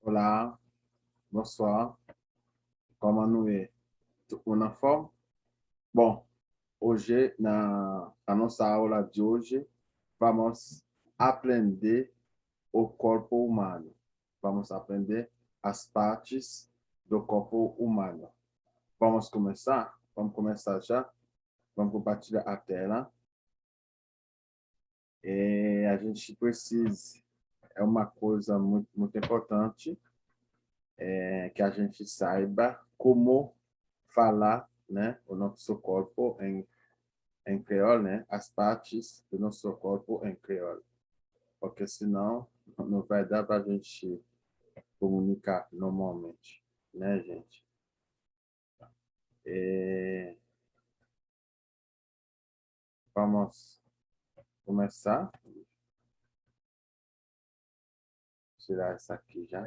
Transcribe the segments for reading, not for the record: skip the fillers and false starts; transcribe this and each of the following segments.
Olá, bonsoir. Como nous é? Tudo na forma? Bom, hoje, na nossa aula de hoje, vamos aprender o corpo humano. Vamos aprender as partes do corpo humano. Vamos começar? Vamos começar já? Vamos compartilhar a tela. A gente precisa, é uma coisa muito importante, que a gente saiba como falar, né, o nosso corpo em crioulo, né, as partes do nosso corpo em crioulo, porque senão não vai dar para a gente comunicar normalmente, né, gente? É, vamos começar. Tirar essa aqui já.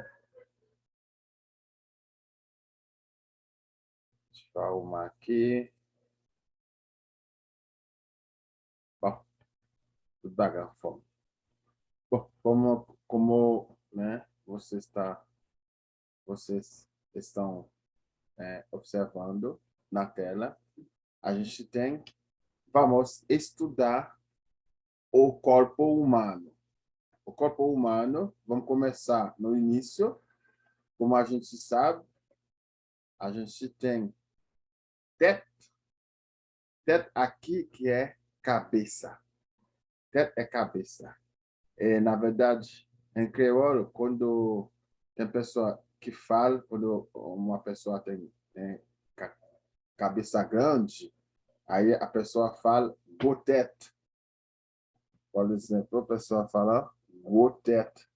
Deixa eu arrumar aqui. Bom, tudo da grande forma. Bom, como né, vocês estão observando na tela, a gente tem, vamos estudar o corpo humano. O corpo humano, vamos começar no início. Como a gente sabe, a gente tem tête, tête aqui que é cabeça. Tête é cabeça. Na verdade, em crioulo, quando tem pessoa que fala, quando uma pessoa tem cabeça grande, aí a pessoa fala gros tête. Por exemplo, a pessoa fala gros tête.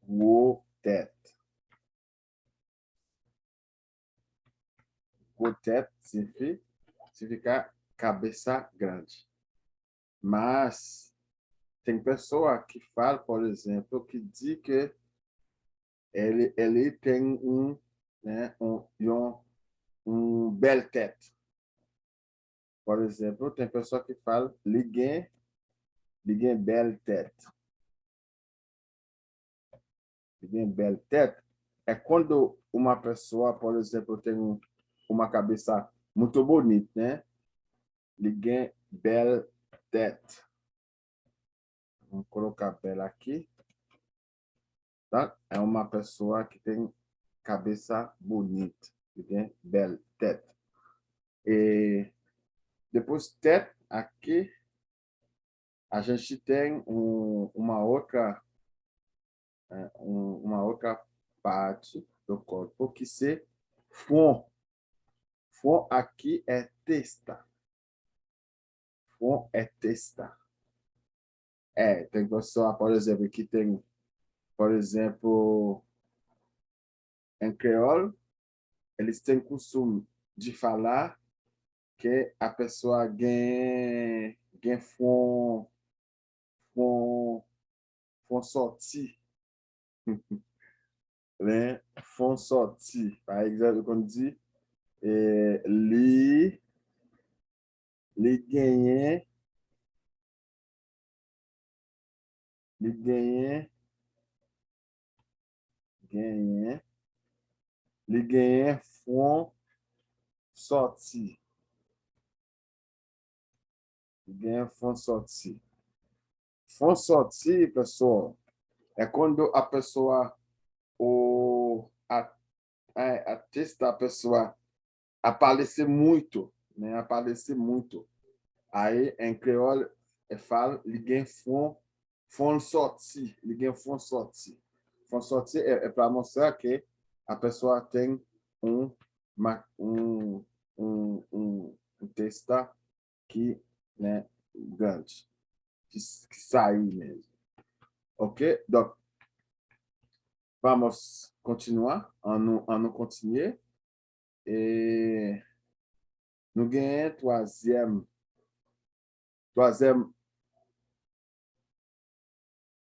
Gros tête. Gros tête significa cabeça grande. Mas tem pessoa que fala, por exemplo, que diz que ele tem né, bel tête. Por exemplo, tem pessoa que fala liguem bel tête. Liguem bel tête é quando uma pessoa, por exemplo, tem uma cabeça muito bonita, né? Liguem bel tête. Vamos colocar bela aqui. Tá? É uma pessoa que tem cabeça bonita, que tem belle tête. E depois tête aqui a gente tem uma outra parte do corpo que se front. Front aqui é testa. Front é testa. Tem pessoa, por exemplo, que tem, por exemplo, em creole, eles têm costume de falar que a pessoa ganha font sorti, né? Font sorti. Par exemple, quando diz li, li ganha, li ganha, ganha, li ganha font sorti. Li ganha font sorti. Font sorti, pessoal, é quando a pessoa, a texto da pessoa aparecer muito, né? Aparecer muito. Aí, em creole, fala, ninguém font sorti. Ninguém font sorti. Font sorti para mostrar que a pessoa tem uma, um, texto que, né, grande, que sai mesmo. Ok? Donc, vamos continuar, en continuer. Et nous gagnons troisième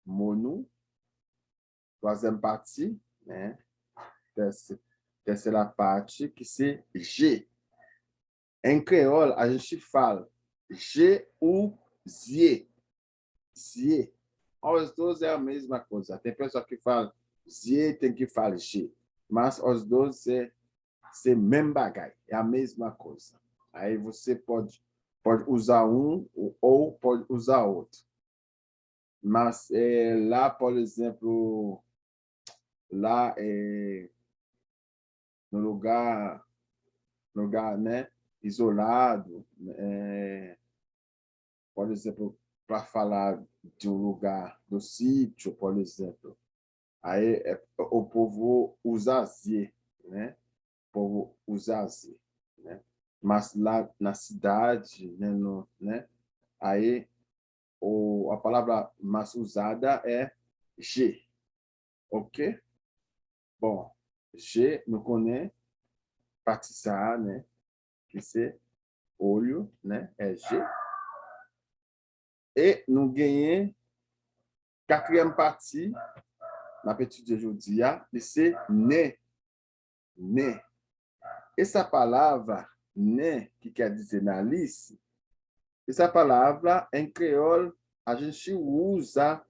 mono, troisième partie, né? Terceira parte, que c'est G. Em creole, a gente fala G ou Z. Zie. Os dois é a mesma coisa. Tem pessoa que fala zie, tem que falar G. Mas os dois é mesmo bagay. É a mesma coisa. Aí você pode usar um ou pode usar outro. Mas lá, por exemplo, lá no lugar, né, isolado, por exemplo, para falar de um lugar do sítio, por exemplo, aí o povo usa Z, né? O povo usa Z, né? Mas lá na cidade, né, aí a palavra mais usada é G, ok? Bom, G não connaît participar, né? Que c'est olho, né? É G. E nous gagnons quatrième partie, na petite de aujourd'hui, c'est né. Né. Essa palavra, né, que quer dizer nariz, essa palavra em creole a gente usa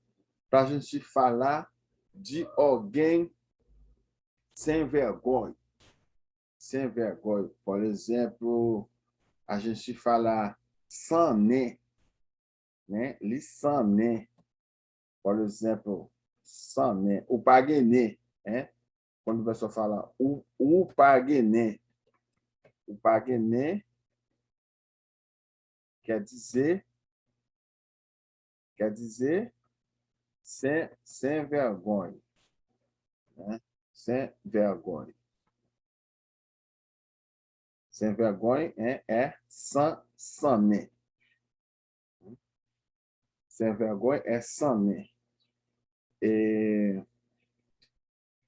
para a gente falar de alguém sem vergonha. Sem vergonha. Por exemplo, a gente fala sans né, né? Li sans né. Por exemplo, sans né. O paguené, né? Quando a pessoa fala o paguené. O paguené quer dizer sem vergonha, né? Sem vergonha. Sem vergonha sans né. Sem vergonha sans né.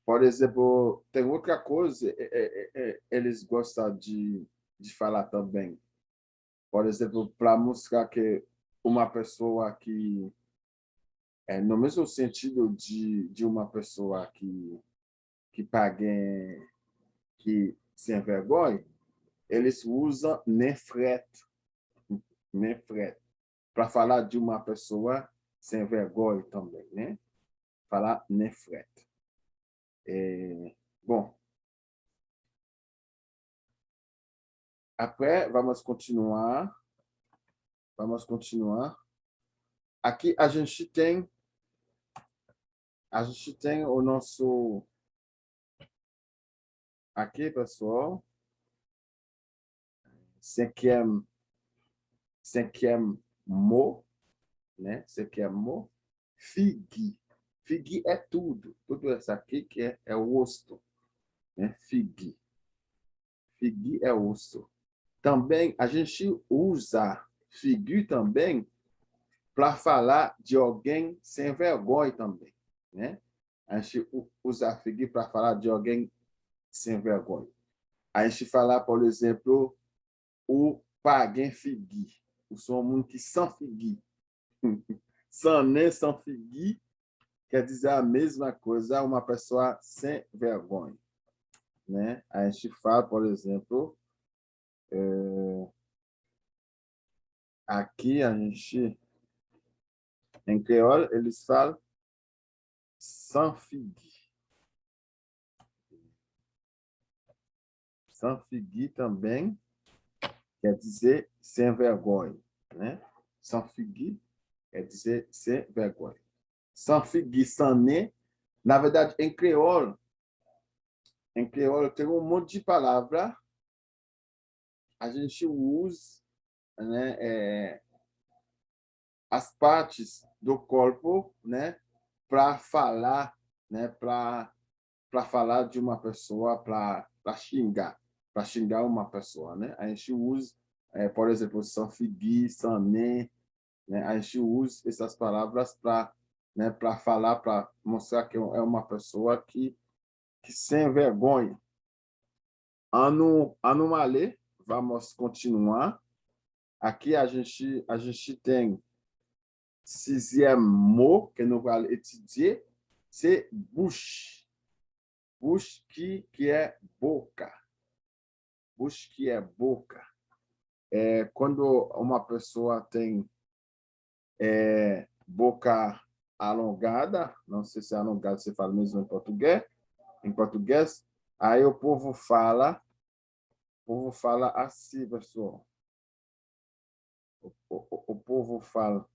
Por exemplo, tem outra coisa, eles gostam de falar também. Por exemplo, para mostrar que uma pessoa que, no mesmo sentido de uma pessoa que paga, que sem vergonha, eles usam nefret, para falar de uma pessoa sem vergonha também, né? Falar nefret. Bom, après, vamos continuar. Aqui a gente tem o nosso aqui, pessoal, cinquième mot, né? Cinquième mot, figui. Figui é tudo isso aqui que é o osso, né? Figui. Figui é osso. Também a gente usa figui também para falar de alguém sem vergonha também, né? A gente usa figui para falar de alguém sem vergonha. A gente fala, por exemplo, o paguem figui. O som muito que sans figui. Sans nem sans figui quer dizer a mesma coisa, uma pessoa sem vergonha, né? A gente fala, por exemplo, aqui a gente, em creole, eles falam sans figui. Sans figui também quer dizer sem vergonha, né? Sans figui quer dizer sem vergonha. Sans figui, sans né, na verdade, em creole tem um monte de palavra, a gente usa, né, as partes do corpo, né, para falar, né, para falar de uma pessoa, para xingar uma pessoa, né? A gente usa, por exemplo, sans figui, sans né, a gente usa essas palavras para, né, para falar, para mostrar que é uma pessoa que sem vergonha. Ano malê, vamos continuar. Aqui a gente tem sixième mot que nous allons étudier, c'est bouche. Bouche que é boca. Bouche que é boca. Quando uma pessoa tem boca alongada, não sei se é alongada, você fala mesmo em português, aí o povo fala assim, pessoal. O povo fala,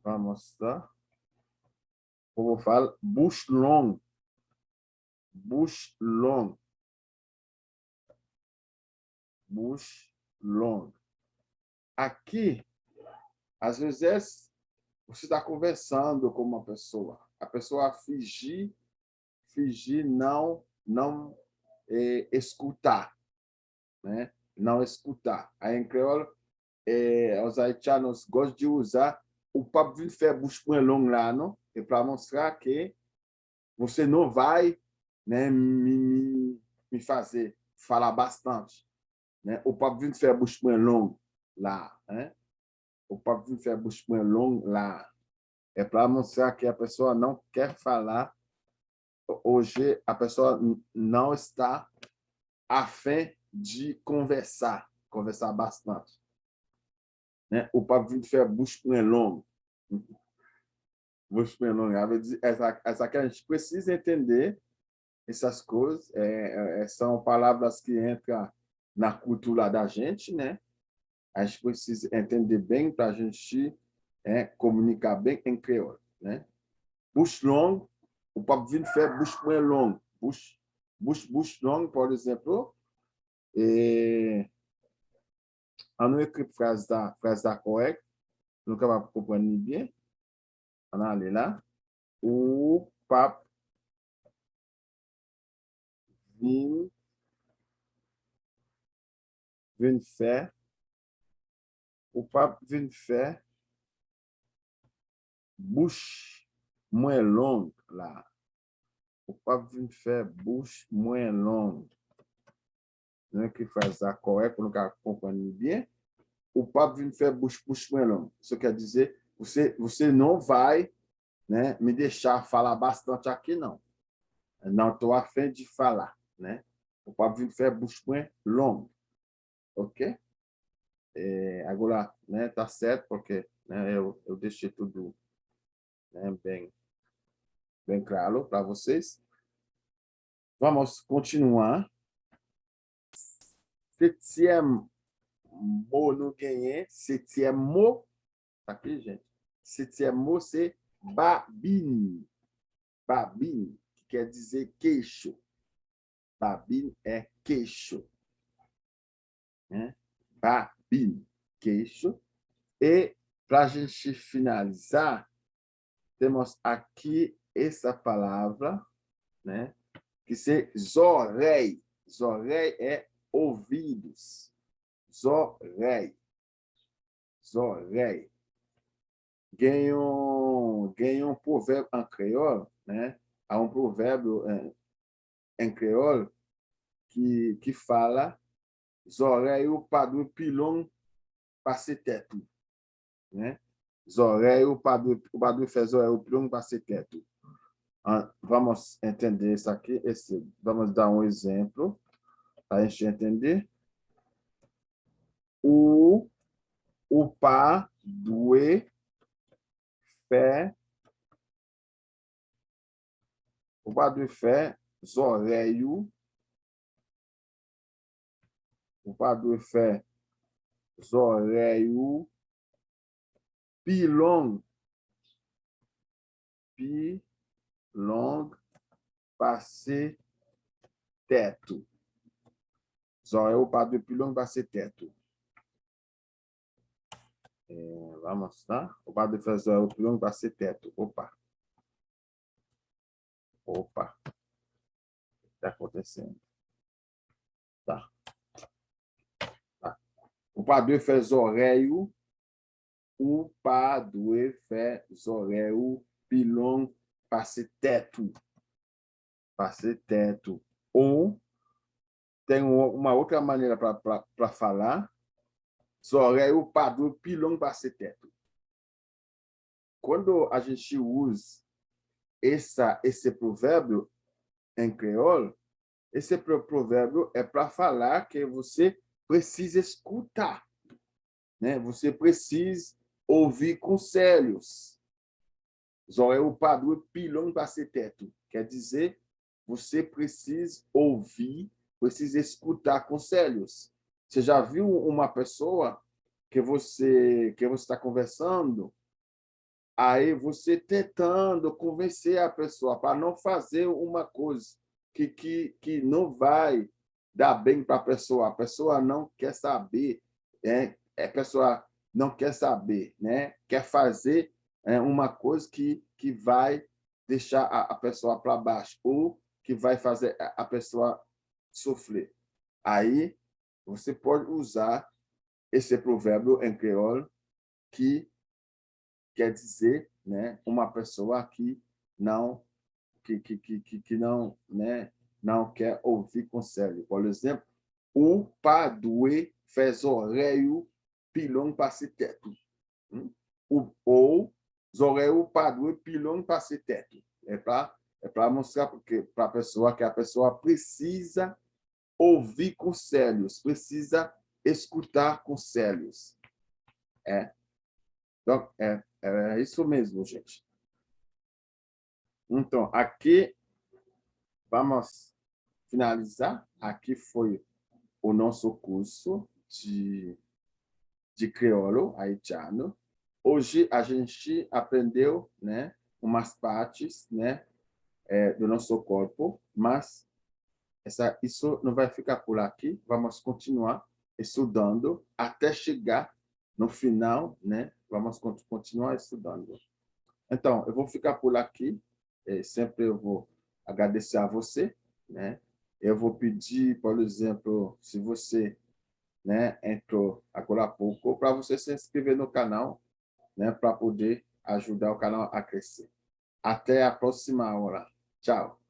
vamos lá, o povo fala bush long, bush long. Aqui, às vezes, você está conversando com uma pessoa, a pessoa fingir não escutar, né? Não escutar. Aí em creole, os haitianos gostam de usar o papo de faire bouche point long lá, não? E para mostrar que você não vai, né, me fazer falar bastante, né? O papo de faire bouche point long lá, né? O papo de faire bouche point long lá. É para mostrar que a pessoa não quer falar. Hoje, a pessoa não está a fim de conversar bastante, né? O papo de faire bouche point long. Bouche point long. Essa que a gente precisa entender essas coisas, são palavras que entram na cultura da gente, né? A gente precisa entender bem para a gente comunicar bem em creole, né? Bouche longue, o papo de faire bouche point long. Bouche longue, por exemplo, on nous écrit phrase da correcte, nous capable comprendre bien. On a allé là. O papo vin faire, o papo vin faire bouche moins longue là. O papo vin faire bouche moins longue. Nous écrit phrase da correcte, nous capable comprendre bien. O papo vin faire bouche moins longue. Isso quer dizer, você não vai, né, me deixar falar bastante aqui, não. Não estou a fim de falar, né? O papo vin faire bouche moins longue. Ok? Agora, né, tá certo, porque, né, eu deixei tudo, né, bem claro para vocês. Vamos continuar. Septième mot nous gagnons. Septième mot, tá aqui, gente? Septième mot, c'est babine. Babine, que quer dizer queixo. Babine é queixo, né? Babine, queixo. E, para a gente finalizar, temos aqui essa palavra, né? Que é zorei. Zorei é ouvidos. Zorei. Zorei. Ganha um provérbio em creole, né? Há um provérbio em creole que fala zorei o padrão pilão para ser teto, né? Zorei o padrão fez zorei o pilão para ser teto. Vamos entender isso aqui. Vamos dar um exemplo para a gente entender. O pa doit faire. O pa doit faire zoreio. O pa doit faire zoreio. Pilong. Pilong. Passer teto. Zoreio o pa doit pilong passer teto. Vamos lá. O pa doit faire zoreio pilong passer teto. Opa. O que está acontecendo? Tá. O pa doit faire zoreio. O pa doit faire zoreio pilong passer teto. Passer teto. Ou tem uma outra maneira para falar. Zoreio pa doit pilong passer teto. Quando a gente usa esse provérbio em creole, esse provérbio é para falar que você precisa escutar, né? Você precisa ouvir conselhos. Zorel padre pilão para ser teto. Quer dizer, você precisa ouvir, precisa escutar conselhos. Você já viu uma pessoa que você está conversando, aí você tentando convencer a pessoa para não fazer uma coisa que não vai dar bem para a pessoa não quer saber, a pessoa não quer saber, né? Quer fazer uma coisa que vai deixar a pessoa para baixo ou que vai fazer a pessoa sofrer. Aí você pode usar esse provérbio em crioulo que quer dizer, né, uma pessoa que não, né, não quer ouvir conselho. Por exemplo, o padre fez orelho pilão para se teto. Ou orelho padre pilão para se teto. É para mostrar para a pessoa que a pessoa precisa ouvir conselhos, precisa escutar conselhos. Então, é isso mesmo, gente. Então, aqui, vamos finalizar. Aqui foi o nosso curso de crioulo haitiano. Hoje, a gente aprendeu, né, umas partes, né, do nosso corpo, mas isso não vai ficar por aqui. Vamos continuar estudando até chegar no final, né? Vamos continuar estudando. Então, eu vou ficar por aqui. Sempre eu vou agradecer a você, né? Eu vou pedir, por exemplo, se você, né, entrou agora há pouco, para você se inscrever no canal, né, para poder ajudar o canal a crescer. Até a próxima hora. Tchau.